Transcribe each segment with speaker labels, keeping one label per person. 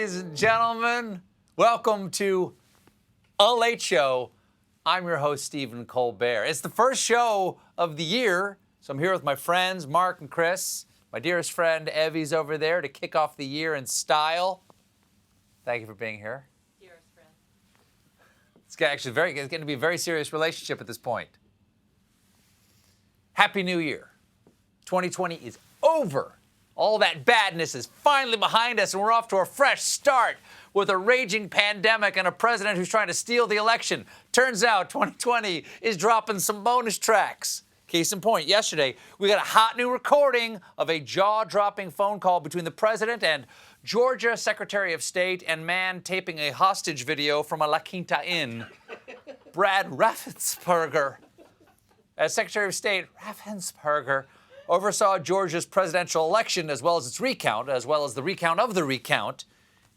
Speaker 1: ladies and gentlemen. Welcome to A Late Show. I'm your host, Stephen Colbert. It's the first show of the year, so I'm here with my friends, Mark and Chris. My dearest friend, Evie's over there to kick off the year in style. Thank you for being here.
Speaker 2: Dearest friend.
Speaker 1: It's going to be a very serious relationship at this point. Happy New Year. 2020 is over. All that badness is finally behind us, and we're off to a fresh start with a raging pandemic and a president who's trying to steal the election. Turns out 2020 is dropping some bonus tracks. Case in point, yesterday, we got a hot new recording of a jaw-dropping phone call between the president and Georgia Secretary of State and man taping a hostage video from a La Quinta Inn, Brad Raffensperger. As Secretary of State, Raffensperger oversaw Georgia's presidential election as well as its recount, as well as the recount of the recount,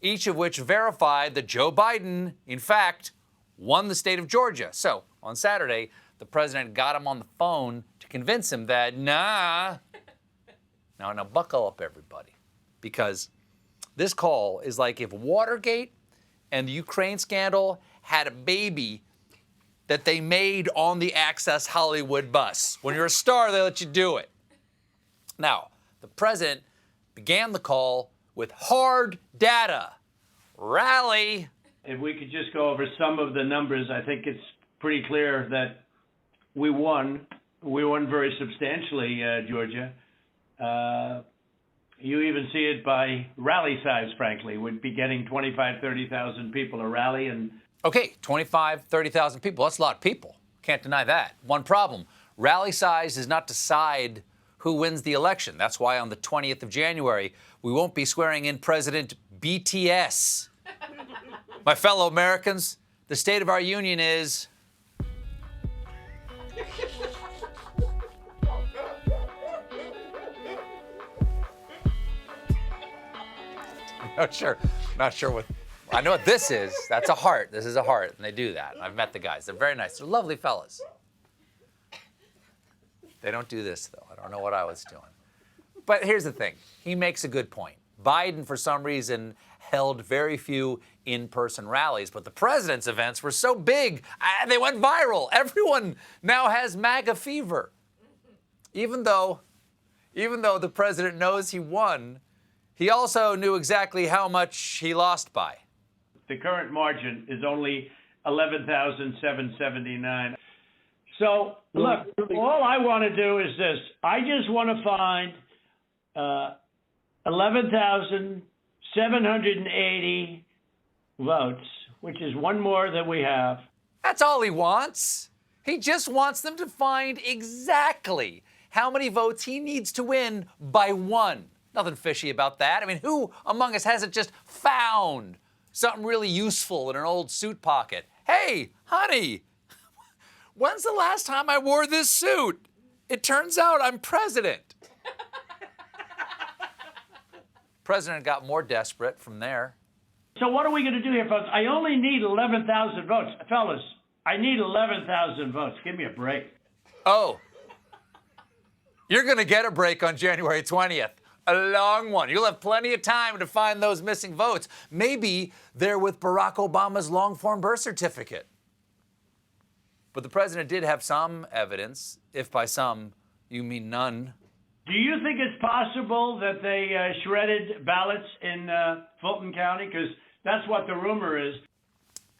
Speaker 1: each of which verified that Joe Biden, in fact, won the state of Georgia. So, on Saturday, the president got him on the phone to convince him that, Now, buckle up, everybody, because this call is like if Watergate and the Ukraine scandal had a baby that they made on the Access Hollywood bus. When you're a star, they let you do it. Now, the president began the call with hard data. Rally.
Speaker 3: If we could just go over some of the numbers, I think it's pretty clear that we won. We won very substantially, Georgia. You even see it by rally size, frankly. We'd be getting 25,000, 30,000 people a rally.
Speaker 1: Okay, 25,000, 30,000 people. That's a lot of people. Can't deny that. One problem. Rally size does not decide who wins the election. That's why on the 20th of January, we won't be swearing in President BTS. My fellow Americans, the state of our union is... Not sure what... I know what this is. That's a heart. This is a heart, and they do that. I've met the guys. They're very nice. They're lovely fellas. They don't do this, though. I don't know what I was doing. But here's the thing. He makes a good point. Biden, for some reason, held very few in-person rallies, but the president's events were so big, they went viral. Everyone now has MAGA fever. Even though the president knows he won, he also knew exactly how much he lost by.
Speaker 3: The current margin is only 11,779. So, look, all I want to do is this. I just want to find 11,780 votes, which is one more than we have.
Speaker 1: That's all he wants. He just wants them to find exactly how many votes he needs to win by one. Nothing fishy about that. I mean, who among us hasn't just found something really useful in an old suit pocket? Hey, honey, when's the last time I wore this suit? It turns out I'm president. President got more desperate from there.
Speaker 3: So what are we going to do here, folks? I only need 11,000 votes. Fellas, I need 11,000 votes. Give me a break.
Speaker 1: Oh, you're going to get a break on January 20th. A long one. You'll have plenty of time to find those missing votes. Maybe they're with Barack Obama's long-form birth certificate. But the president did have some evidence, if by some you mean none.
Speaker 3: Do you think it's possible that they shredded ballots in Fulton County? Because that's what the rumor is.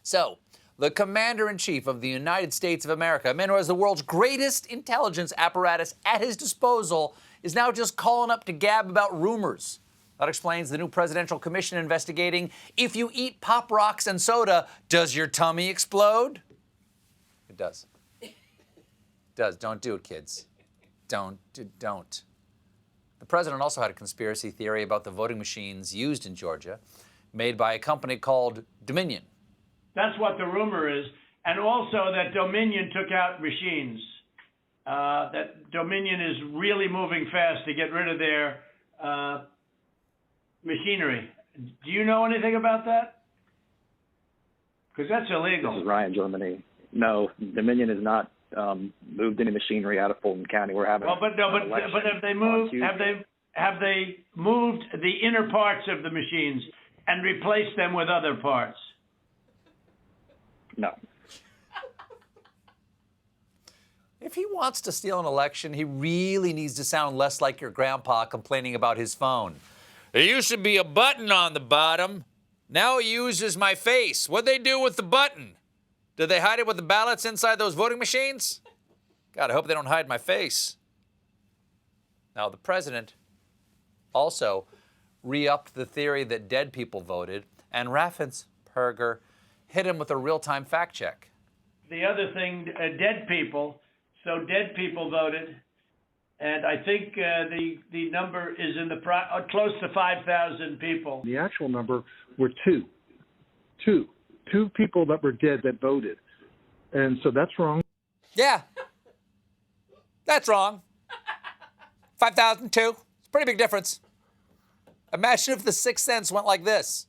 Speaker 1: So, the commander-in-chief of the United States of America, a man who has the world's greatest intelligence apparatus at his disposal, is now just calling up to gab about rumors. That explains the new presidential commission investigating if you eat Pop Rocks and soda, does your tummy explode? It does. It does. Don't do it, kids. Don't. The president also had a conspiracy theory about the voting machines used in Georgia, made by a company called Dominion.
Speaker 3: That's what the rumor is. And also that Dominion took out machines. That Dominion is really moving fast to get rid of their machinery. Do you know anything about that? Because that's illegal.
Speaker 4: This is Ryan, Germany. No, Dominion has not moved any machinery out of Fulton County. We're having.
Speaker 3: Well, but have they moved? Have they moved the inner parts of the machines? and replace them with other parts?
Speaker 4: No.
Speaker 1: If he wants to steal an election, he really needs to sound less like your grandpa complaining about his phone. There used to be a button on the bottom. Now it uses my face. What'd they do with the button? Did they hide it with the ballots inside those voting machines? God, I hope they don't hide my face. Now, the president also re-upped the theory that dead people voted, and Raffensperger hit him with a real-time fact check.
Speaker 3: The other thing, dead people. So dead people voted, and I think the number is in the close to 5,000 people.
Speaker 2: The actual number were two people that were dead that voted, and so that's wrong.
Speaker 1: Yeah, that's wrong. 5,002. It's a pretty big difference. Imagine if the Sixth Sense went like this.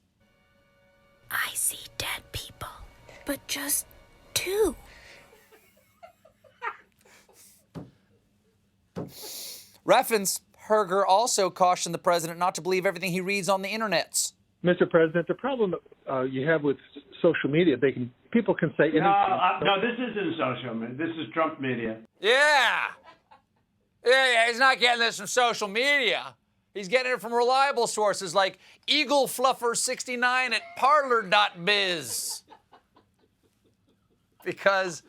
Speaker 5: I see dead people, but just two.
Speaker 1: Raffensperger also cautioned the president not to believe everything he reads on the internets.
Speaker 2: Mr. President, the problem you have with social media, people can say anything.
Speaker 3: No, this isn't social media. This is Trump media.
Speaker 1: Yeah, he's not getting this from social media. He's getting it from reliable sources like EagleFluffer69 at parlor.biz. Because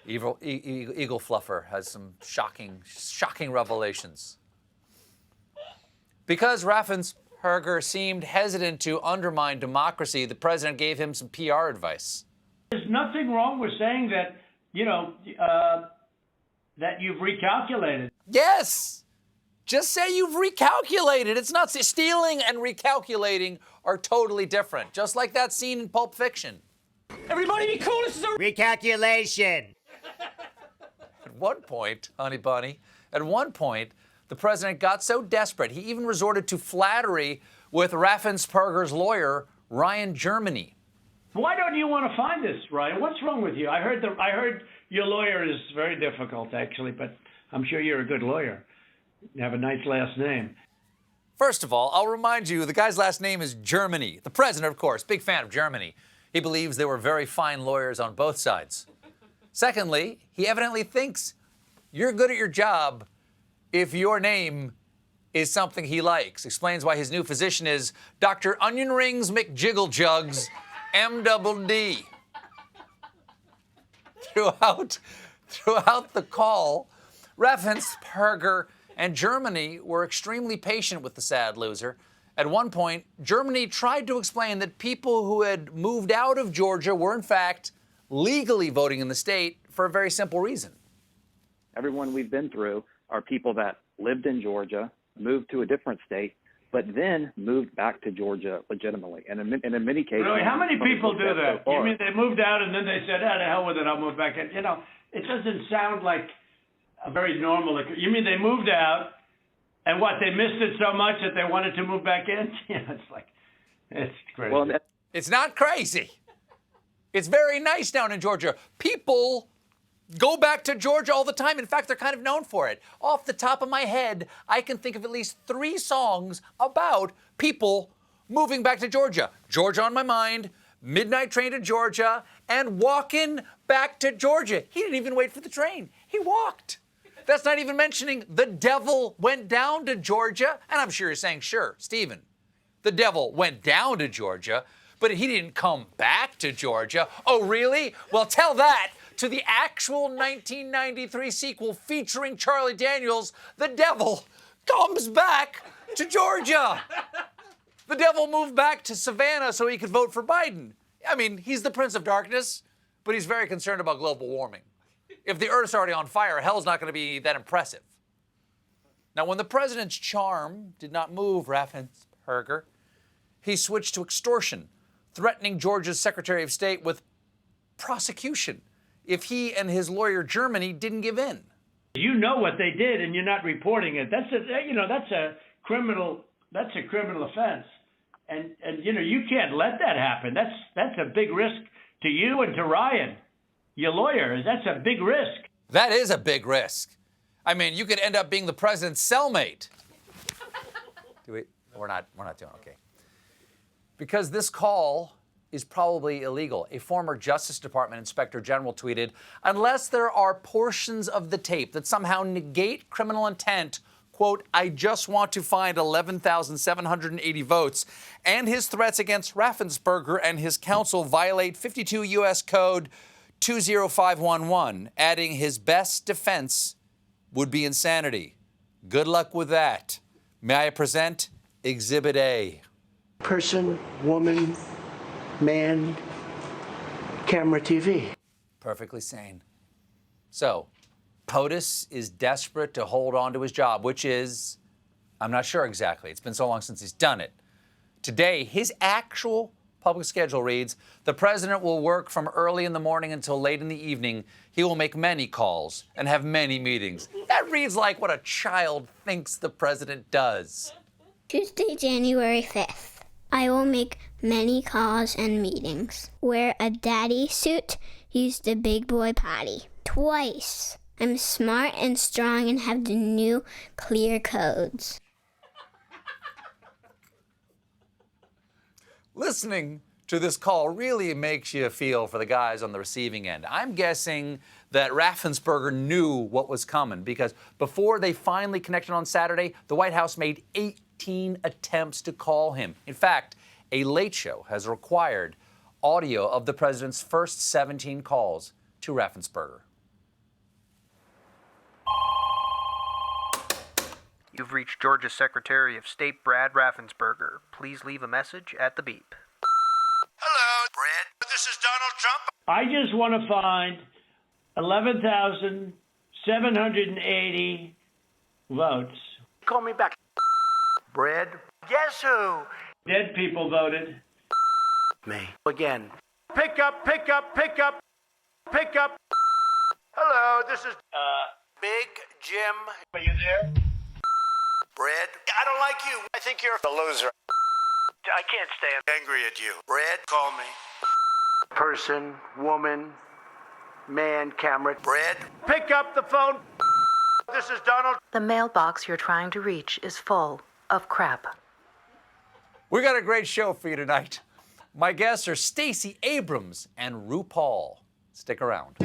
Speaker 1: Eagle Fluffer has some shocking revelations. Because Raffensperger seemed hesitant to undermine democracy, the president gave him some PR advice.
Speaker 3: There's nothing wrong with saying that, that you've recalculated.
Speaker 1: Yes! Just say you've recalculated. It's not stealing and recalculating are totally different. Just like that scene in Pulp Fiction.
Speaker 6: Everybody be cool, this is a recalculation.
Speaker 1: At one point, honey bunny, the president got so desperate, he even resorted to flattery with Raffensperger's lawyer, Ryan Germany.
Speaker 3: Why don't you want to find this, Ryan? What's wrong with you? I heard your lawyer is very difficult, actually, but I'm sure you're a good lawyer. You have a nice last name.
Speaker 1: First of all, I'll remind you, the guy's last name is Germany. The president, of course, big fan of Germany. He believes there were very fine lawyers on both sides. Secondly, he evidently thinks you're good at your job if your name is something he likes. Explains why his new physician is Dr. Onion Rings McJigglejugs, MDD. Throughout the call, Raffensperger and Germany were extremely patient with the sad loser. At one point, Germany tried to explain that people who had moved out of Georgia were, in fact, legally voting in the state for a very simple reason.
Speaker 4: Everyone we've been through are people that lived in Georgia, moved to a different state, but then moved back to Georgia legitimately. And in many cases...
Speaker 3: Really? How many people do that? You mean they moved out and then they said, to hell with it, I'll move back in? It doesn't sound like a very normal... You mean they moved out, and what, they missed it so much that they wanted to move back in? It's crazy.
Speaker 4: Well,
Speaker 1: it's not crazy. It's very nice down in Georgia. People go back to Georgia all the time. In fact, they're kind of known for it. Off the top of my head, I can think of at least 3 songs about people moving back to Georgia. Georgia on My Mind, Midnight Train to Georgia, and Walking Back to Georgia. He didn't even wait for the train. He walked. That's not even mentioning The Devil Went Down to Georgia. And I'm sure you're saying, sure, Stephen, the devil went down to Georgia, but he didn't come back to Georgia. Oh, really? Well, tell that to the actual 1993 sequel featuring Charlie Daniels, The Devil Comes Back to Georgia. The devil moved back to Savannah so he could vote for Biden. I mean, he's the Prince of Darkness, but he's very concerned about global warming. If the Earth's already on fire, hell's not going to be that impressive. Now, when the president's charm did not move Raffensperger, he switched to extortion, threatening Georgia's Secretary of State with prosecution if he and his lawyer Germany didn't give in.
Speaker 3: You know what they did, and you're not reporting it. That's a criminal offense, and you can't let that happen. That's a big risk to you and to Ryan, your lawyer. That's a big risk.
Speaker 1: That is a big risk. I mean, you could end up being the president's cellmate. We're not doing okay. Because this call is probably illegal. A former Justice Department Inspector General tweeted, unless there are portions of the tape that somehow negate criminal intent, quote, I just want to find 11,780 votes, and his threats against Raffensperger and his counsel violate 52 U.S. Code 20511, adding his best defense would be insanity. Good luck with that. May I present Exhibit A?
Speaker 7: Person, woman, man, camera, TV.
Speaker 1: Perfectly sane. So, POTUS is desperate to hold on to his job, which is, I'm not sure exactly. It's been so long since he's done it. Today, his actual public schedule reads, the president will work from early in the morning until late in the evening. He will make many calls and have many meetings. That reads like what a child thinks the president does.
Speaker 5: Tuesday, January 5th. I will make many calls and meetings. Wear a daddy suit. Use the big boy potty. Twice. I'm smart and strong and have the new clear codes.
Speaker 1: Listening to this call really makes you feel for the guys on the receiving end. I'm guessing that Raffensperger knew what was coming because before they finally connected on Saturday, the White House made 18 attempts to call him. In fact, a Late Show has required audio of the president's first 17 calls to Raffensperger.
Speaker 8: You've reached Georgia's Secretary of State Brad Raffensperger. Please leave a message at the beep.
Speaker 6: Hello, Brad. This is Donald Trump.
Speaker 3: I just want to find 11,780 votes.
Speaker 7: Call me back.
Speaker 8: Brad?
Speaker 7: Guess who?
Speaker 3: Dead people voted.
Speaker 7: Me. Again.
Speaker 6: Pick up, pick up, pick up, pick up. Hello, this is Big Jim.
Speaker 3: Are you there?
Speaker 6: Brad, I don't like you. I think you're a loser.
Speaker 7: I can't stand
Speaker 6: Angry at you. Brad, call me.
Speaker 7: person, woman, man, camera.
Speaker 6: Brad,
Speaker 3: Pick up the phone.
Speaker 6: this is Donald.
Speaker 9: The mailbox you're trying to reach is full of crap.
Speaker 1: We got a great show for you tonight. My guests are Stacey Abrams and RuPaul. Stick around.